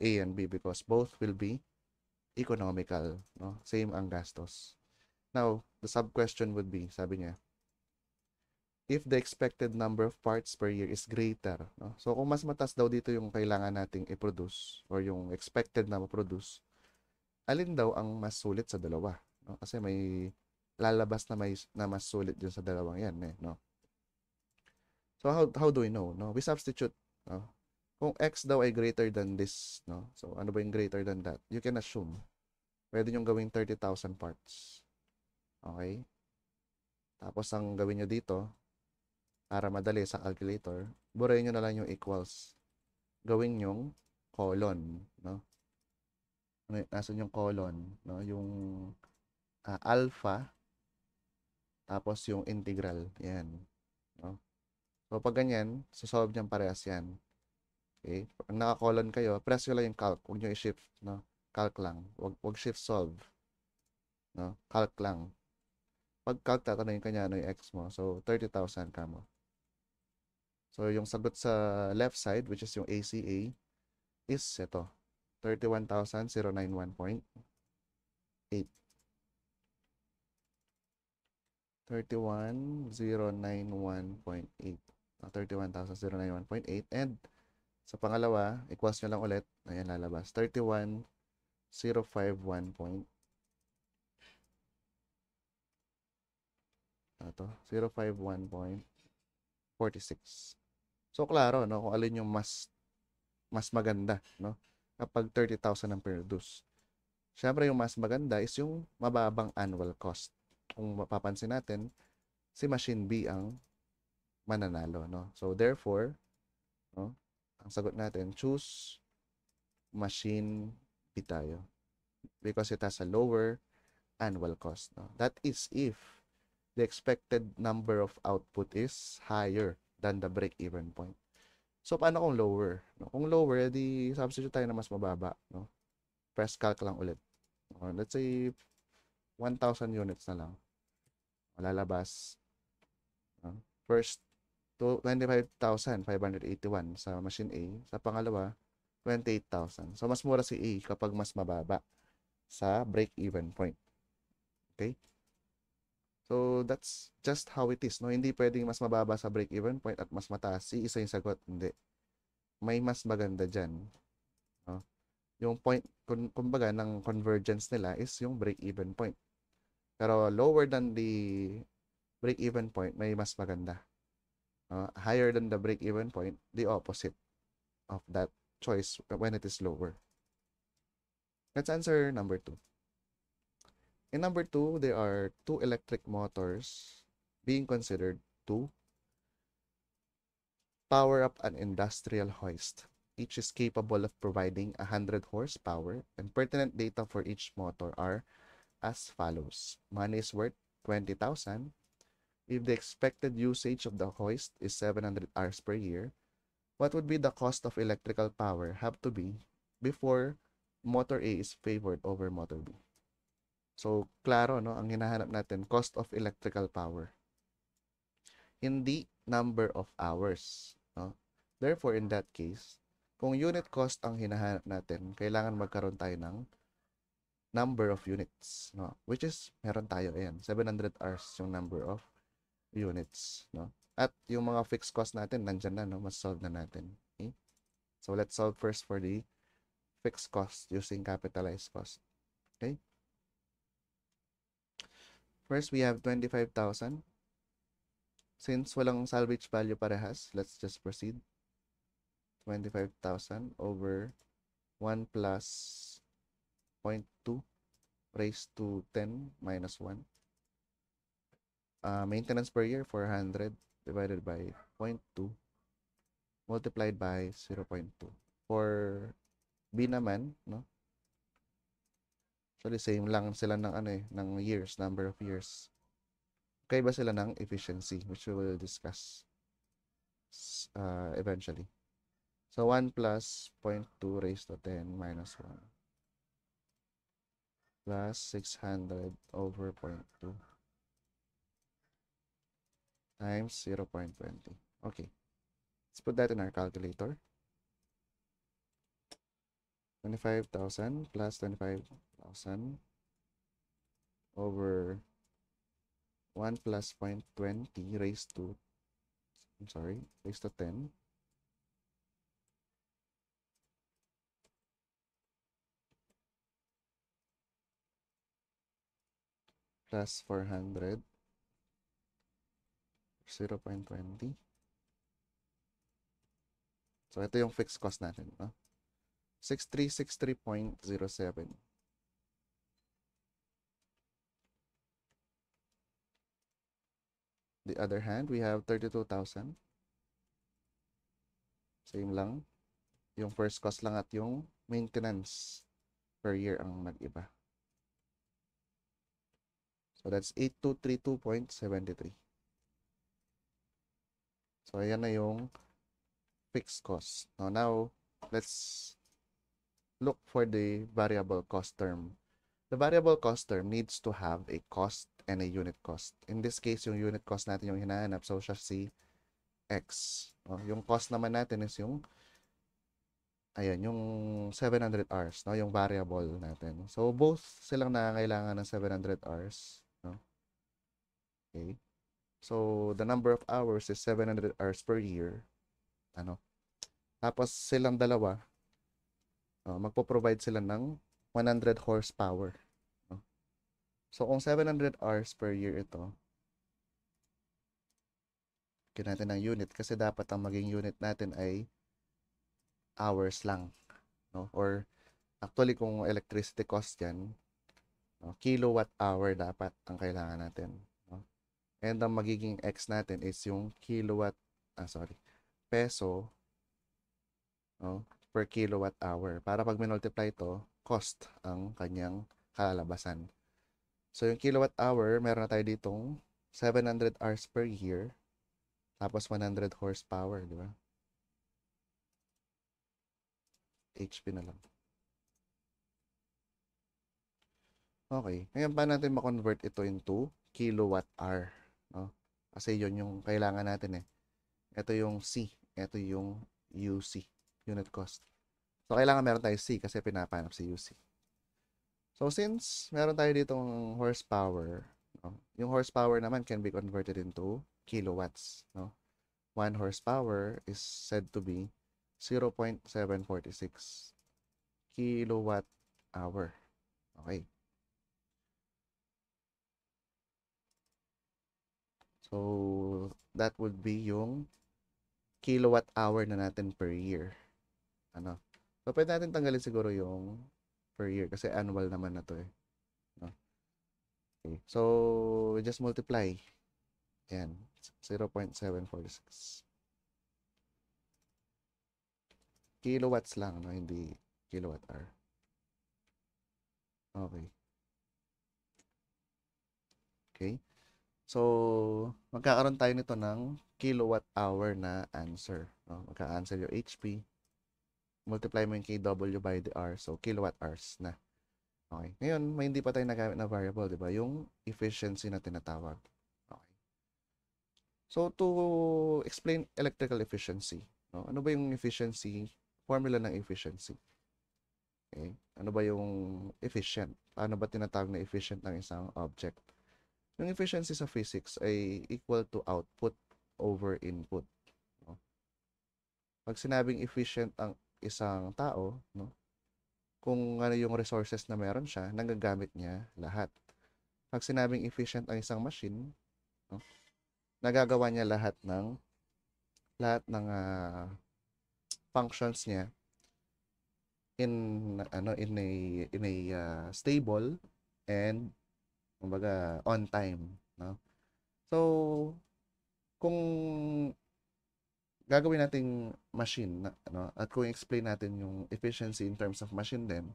A and B because both will be economical, no? Same ang gastos. Now, the sub-question would be, sabi niya, if the expected number of parts per year is greater, no? So, kung mas mataas daw dito yung kailangan nating i-produce or yung expected na ma-produce, alin daw ang mas sulit sa dalawa, no? Kasi may lalabas na mas sulit dun sa dalawang yan, no? So, how do we know, no? We substitute, no? Kung x daw ay greater than this, no? So, ano ba yung greater than that? You can assume. Pwede nyo gawing 30,000 parts. Okay? Tapos, ang gawin nyo dito, para madali sa calculator, burayin nyo na lang yung equals. Gawin yung colon, no? Nasaan yung colon, no? Yung alpha, tapos yung integral. Yan. No? So, pag ganyan, solve niyang parehas yan. Okay? Pag naka-colon kayo, press nyo lang yung calc. Huwag nyo i-shift, no? Calc lang. Huwag shift solve. No? Calc lang. Pag calc, tatanungin ka niya ano yung x mo. So, 30,000 ka mo. So, yung sagot sa left side, which is yung ACA, is ito. 31,091.8. 31,091.8. 31,091.8. And sa pangalawa, equals nyo lang ulit. Ayan, lalabas. 31,051. Ito, 051.46. So, klaro, no? Kung alin yung mas maganda, no? Kapag 30,000 ang produce. Syempre, yung mas maganda is yung mababang annual cost. Kung mapapansin natin, si Machine B ang mananalo, no? So, therefore, no, ang sagot natin, choose Machine B tayo because it has a lower annual cost, no? That is if the expected number of output is higher than the break-even point. So, paano kung lower? No? Kung lower, di substitute tayo na mas mababa, no? Press calc lang ulit. Let's say, 1,000 units na lang. Malalabas. First, 25,581 sa machine A. Sa pangalawa, 28,000. So, mas mura si A kapag mas mababa sa break-even point. Okay? So, that's just how it is. No? Hindi pwedeng mas mababa sa break-even point at mas mataas. Isa yung sagot. Hindi. May mas maganda dyan. No? Yung point, kumbaga, ng convergence nila is yung break-even point. Pero lower than the break-even point, may mas maganda. Higher than the break-even point, the opposite of that choice when it is lower. Let's answer number 2. In number 2, there are 2 electric motors being considered to power up an industrial hoist. Each is capable of providing 100 horsepower, and pertinent data for each motor are as follows. Money is worth 20,000. If the expected usage of the hoist is 700 hours per year, what would be the cost of electrical power have to be before motor A is favored over motor B? So, klaro, no? Ang hinahanap natin, cost of electrical power. Hindi number of hours. No? Therefore, in that case, kung unit cost ang hinahanap natin, kailangan magkaroon tayo ng number of units. No? Which is, meron tayo, ayan, 700 hours yung number of units. No? At yung mga fixed cost natin, nandyan na, no? Mas solve na natin. Okay? So, let's solve first for the fixed cost using capitalized cost. Okay? First, we have 25,000. Since walang salvage value parehas, let's just proceed. 25,000 over 1 plus 0.2 raised to 10 minus 1. Maintenance per year, 400 divided by 0.2 multiplied by 0.2. For B naman, no? Actually, same lang sila ng ng years, number of years. Kaya ba sila ng efficiency, which we will discuss eventually. So, 1 plus 0.2 raised to 10 minus 1 plus 600 over 0.2 times 0.20. Okay. Let's put that in our calculator. 25,000 plus 25,000 over 1 plus 0.20 raised to, raised to 10 plus 400 0.20. So, ito yung fixed cost natin. No? 6363.07. The other hand, we have 32,000. Same lang. Yung first cost lang at yung maintenance per year ang nag-iba. So, that's 8232.73. So, ayan na yung fixed cost. Now, let's look for the variable cost term. The variable cost term needs to have a cost and a unit cost. In this case, yung unit cost natin yung hinahanap. So, siya si X. Yung cost naman natin is yung ayan, yung 700 hours, no? Yung variable natin. So, both silang nangangailangan ng 700 hours, no? Okay. So, the number of hours is 700 hours per year. Ano? Tapos, silang dalawa, magpo-provide sila ng 100 horsepower. No? So, kung 700 hours per year ito, kaya natin ng unit kasi dapat ang maging unit natin ay hours lang, no? Or Actually, kung electricity cost yan, no, kilowatt hour dapat ang kailangan natin. No? And ang magiging X natin is yung peso, no, per kilowatt hour. Para pag minultiply ito, cost ang kanyang kalalabasan. So, yung kilowatt hour, meron na tayo ditong 700 hours per year, tapos 100 horsepower, di ba? HP na lang. Okay. Ngayon, paano natin ma-convert ito into kilowatt hour? No? Kasi yun yung kailangan natin eh. Ito yung C. Ito yung UC. Unit cost. So, kailangan meron tayo C kasi pinapanap si UC. So, since meron tayo ditong horsepower, no? Yung horsepower naman can be converted into kilowatts. No? 1 horsepower is said to be 0.746 kilowatt hour. Okay. So, that would be yung kilowatt hour na natin per year. Ano? So, pwede natin tanggalin siguro yung per year kasi annual naman na to eh. No? Okay. So, we just multiply. Ayan. 0.746. Kilowatts lang, no? Hindi kilowatt hour. Okay. Okay. So, magkakaroon tayo nito ng kilowatt hour na answer. No? Magka-answer yung HP. Multiply mo yung kW by the R. So, kilowatt hours na. Okay. Ngayon, may hindi pa tayo nagamit na variable, di ba? Yung efficiency na tinatawag. Okay. So, to explain electrical efficiency, no? Ano ba yung efficiency? Formula ng efficiency. Okay. Ano ba yung efficient? Paano ba tinatawag na efficient ng isang object? Yung efficiency sa physics ay equal to output over input. No? Pag sinabing efficient ang isang tao, no? Kung ano yung resources na meron siya, nagagamit niya lahat. Pag sinabing efficient ang isang machine, no? Nagagawa niya lahat ng functions niya in a stable and kumbaga on time, no? So, kung gagawin nating machine at kung explain natin yung efficiency in terms of machine din,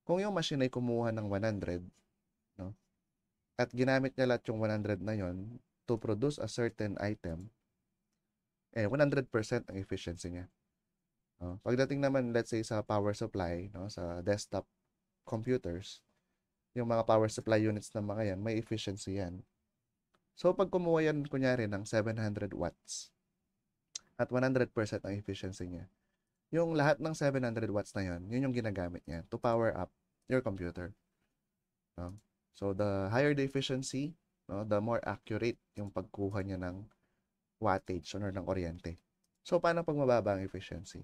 kung yung machine ay kumuha ng 100, no, at ginamit niya lahat yung 100 na yon to produce a certain item, 100% ang efficiency niya. No? Pagdating naman, let's say, sa power supply, no, sa desktop computers, yung mga power supply units ng mga yan, may efficiency yan. So, pag kumuha yan, kunyari, ng 700 watts, at 100% ang efficiency niya, yung lahat ng 700 watts na yun yung ginagamit niya to power up your computer. No? So, the higher the efficiency, no, the more accurate yung pagkuha niya ng wattage or ng kuryente. So, paano pag mababa ang efficiency?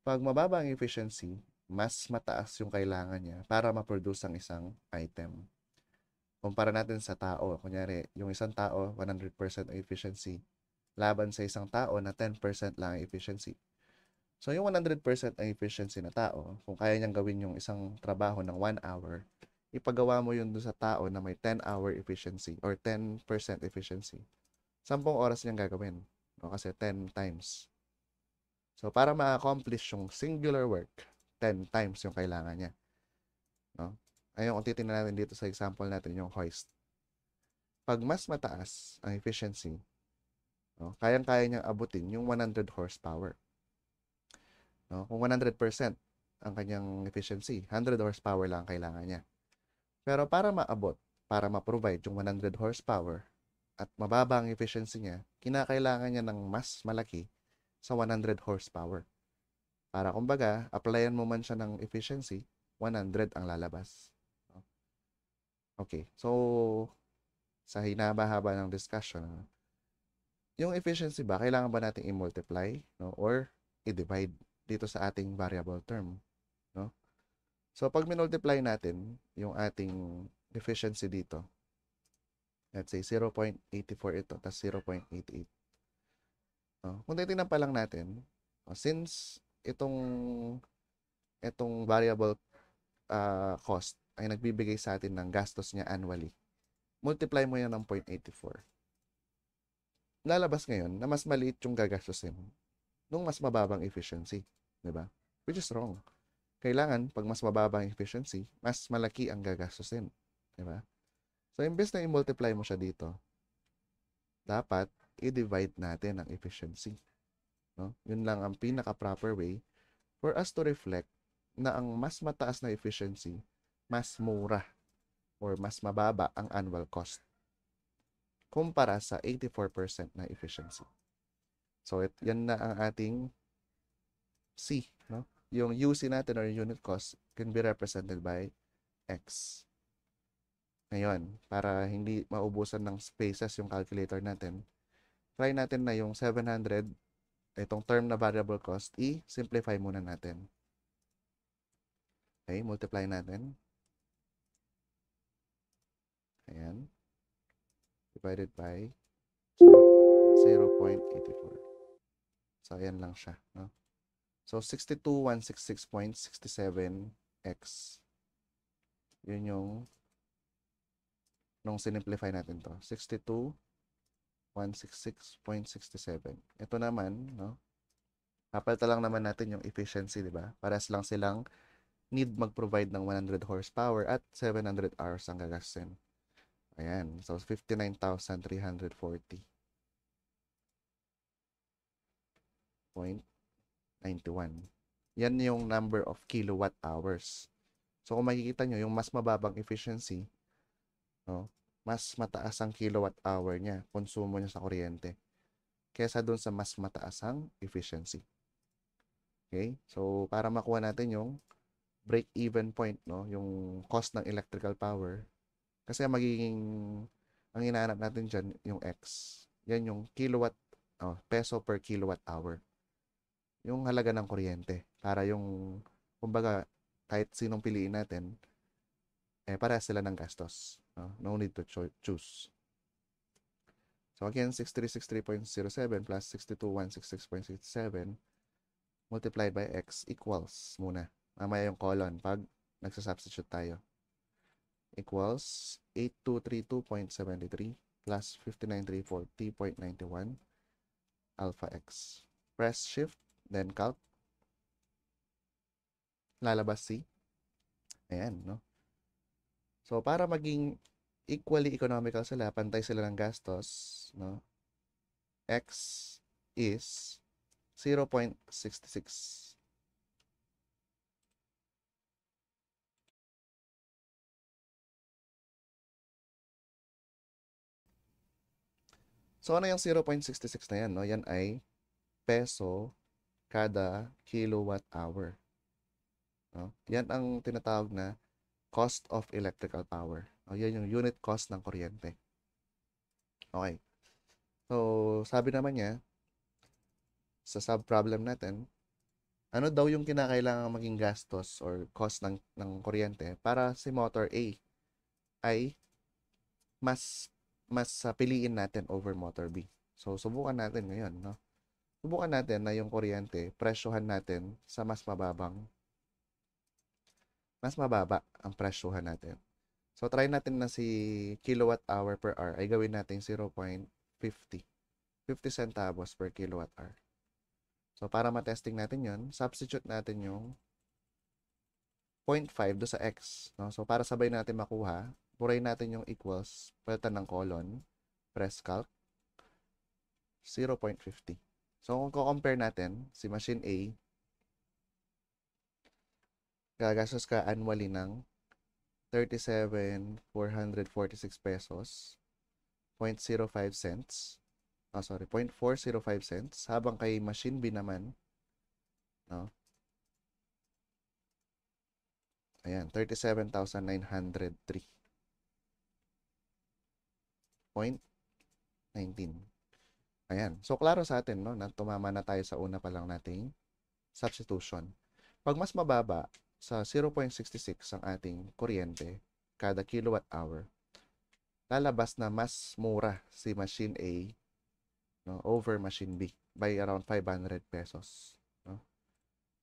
Pag mababa ang efficiency, mas mataas yung kailangan niya para ma-produce ang isang item. Kumpara natin sa tao. Kunyari, yung isang tao, 100% ang efficiency, laban sa isang tao na 10% lang ang efficiency. So, yung 100% ang efficiency na tao, kung kaya niyang gawin yung isang trabaho ng 1 hour, ipagawa mo yun doon sa tao na may 10-hour efficiency or 10% efficiency. 10 oras niyang gagawin. No? Kasi 10 times. So, para ma-accomplish yung singular work, 10 times yung kailangan niya. No? Ayun, kung titingnan natin dito sa example natin, yung hoist. Pag mas mataas ang efficiency, no, kayang-kaya niyang abutin yung 100 horsepower. No? Kung 100% ang kanyang efficiency, 100 horsepower lang ang kailangan niya. Pero para maabot, para ma-provide yung 100 horsepower at mababa ang efficiency niya, kinakailangan niya ng mas malaki sa 100 horsepower. Para kumbaga, applyan mo man siya ng efficiency, 100 ang lalabas. Okay, so sa hinaba-haba ng discussion, yung efficiency ba, kailangan ba natin i-multiply, no, or i-divide dito sa ating variable term? No? So, pag minultiply natin yung ating efficiency dito, let's say 0.84 ito, tas 0.88. No? Kung titignan pa lang natin, since itong itong variable cost ay nagbibigay sa atin ng gastos niya annually. Multiply mo yan ng 0.84. Lalabas ngayon na mas maliit yung gagastusin nung mas mababang efficiency. Diba? Which is wrong. Kailangan, pag mas mababa ang efficiency, mas malaki ang gagastusin. Diba? So, imbes na i-multiply mo siya dito, dapat i-divide natin ang efficiency. No? Yun lang ang pinaka-proper way for us to reflect na ang mas mataas na efficiency, mas mura or mas mababa ang annual cost kumpara sa 84% na efficiency. So, yan na ang ating C. No? Yung UC natin or unit cost can be represented by X. Ngayon, para hindi maubusan ng spaces yung calculator natin, try natin na yung 700, itong term na variable cost, i-simplify muna natin. Okay, multiply natin. Ayan. Divided by 0.84. So, ayan lang siya. No? So, 62,166.67x. Yun yung nung sinimplify natin to. 62,166.67. Ito naman, no? Papalitan lang naman natin yung efficiency, di ba? Pares lang silang need mag-provide ng 100 horsepower at 700 hours ang gagastusin. Ayan. So, 59,340.91. Yan yung number of kilowatt hours. So, kung makikita nyo, yung mas mababang efficiency, no, mas mataas ang kilowatt hour niya, konsumo niya sa kuryente, kesa dun sa mas mataas ang efficiency. Okay? So, para makuha natin yung break-even point, no, yung cost ng electrical power, kasi magiging, ang hinahanap natin dyan, yung X. Yan yung kilowatt, peso per kilowatt hour. Yung halaga ng kuryente. Para yung, kumbaga, kahit sinong piliin natin, para sila ng gastos. No need to choose. So again, 6363.07 plus 62,166.67 multiplied by X equals muna. Mamaya yung colon pag nagsasubstitute tayo. Equals 8232.73 plus 59340.91 alpha X. Press shift, then calc. Lalabas C. Ayan, no? So, para maging equally economical sila, pantay sila ng gastos, no? X is 0.66. So, ano yung 0.66 na yan, no? Yan ay peso kada kilowatt hour. No? Yan ang tinatawag na cost of electrical power. Yan yung unit cost ng kuryente. Okay. So, sabi naman niya, sa sub-problem natin, ano daw yung kinakailangan maging gastos or cost ng kuryente para si motor A ay mas piliin natin over motor B. So, subukan natin ngayon, no? Subukan natin na yung kuryente, presyohan natin sa mas mababa ang presyohan natin. So, try natin na si kilowatt hour per hour ay gawin natin 0.50. 50 centavos per kilowatt hour. So, para matesting natin yon, substitute natin yung 0.5 do sa X. No? So, para sabay natin makuha, purayin natin yung equals, palitan ng colon, press calc, 0.50. So, kung compare natin, si machine A, gagastos ka annually ng 37,446 pesos, 0.05 cents. 0.405 cents. Habang kay machine B naman, no? Ayan, 37,903.19. Ayan. So, klaro sa atin, no, na tumama na tayo sa una pa lang nating substitution. Pag mas mababa sa 0.66 ang ating kuryente kada kilowatt hour, lalabas na mas mura si machine A, no, over machine B by around 500 pesos. No?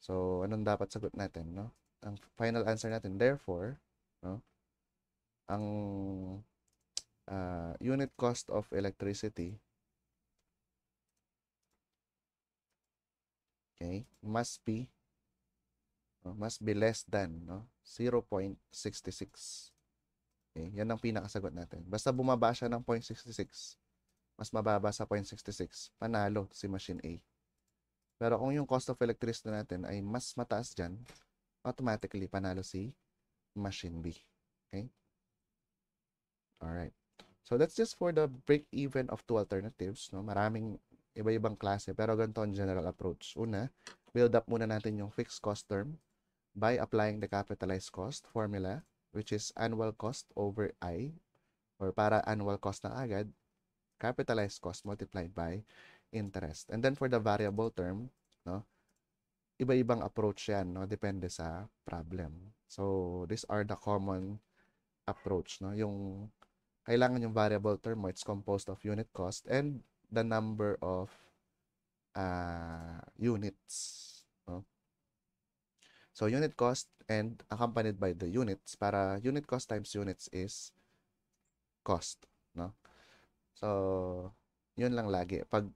So, anong dapat sagot natin, no? Ang final answer natin, therefore, no? Ang unit cost of electricity, okay, must be less than, no? 0.66. Okay, yan ang pinakasagot natin. Basta bumaba siya ng 0.66, mas mababa sa 0.66, panalo si machine A. Pero kung yung cost of electricity natin ay mas mataas dyan, automatically panalo si machine B. Okay? Alright. So that's just for the break-even of two alternatives. No? Maraming iba-ibang klase, pero ganito ang general approach. Una, build up muna natin yung fixed cost term by applying the capitalized cost formula, which is annual cost over I, or para annual cost na agad, capitalized cost multiplied by interest. And then for the variable term, no, iba-ibang approach yan, no, depende sa problem. So these are the common approach, no, yung kailangan yung variable term mo, it's composed of unit cost and the number of units, no? So unit cost and accompanied by the units, para unit cost times units is cost, no? So yun lang lagi. Pag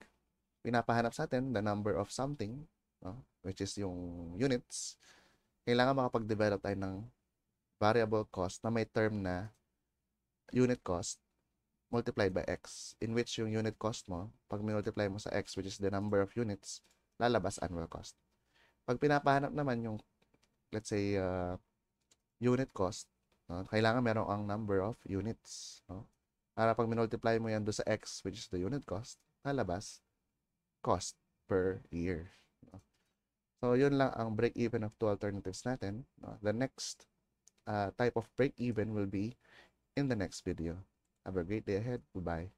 pinapahanap sa atin the number of something, no, which is yung units, kailangan makapag-develop tayo ng variable cost na may term na unit cost multiplied by x, in which yung unit cost mo, pag multiply mo sa x, which is the number of units, lalabas annual cost. Pag pinapahanap naman yung, let's say, unit cost, no, kailangan meron ang number of units. No? Para pag multiply mo yan do sa x, which is the unit cost, lalabas cost per year. No? So, yun lang ang break-even of two alternatives natin. No? The next type of break-even will be in the next video. Have a great day ahead. Goodbye.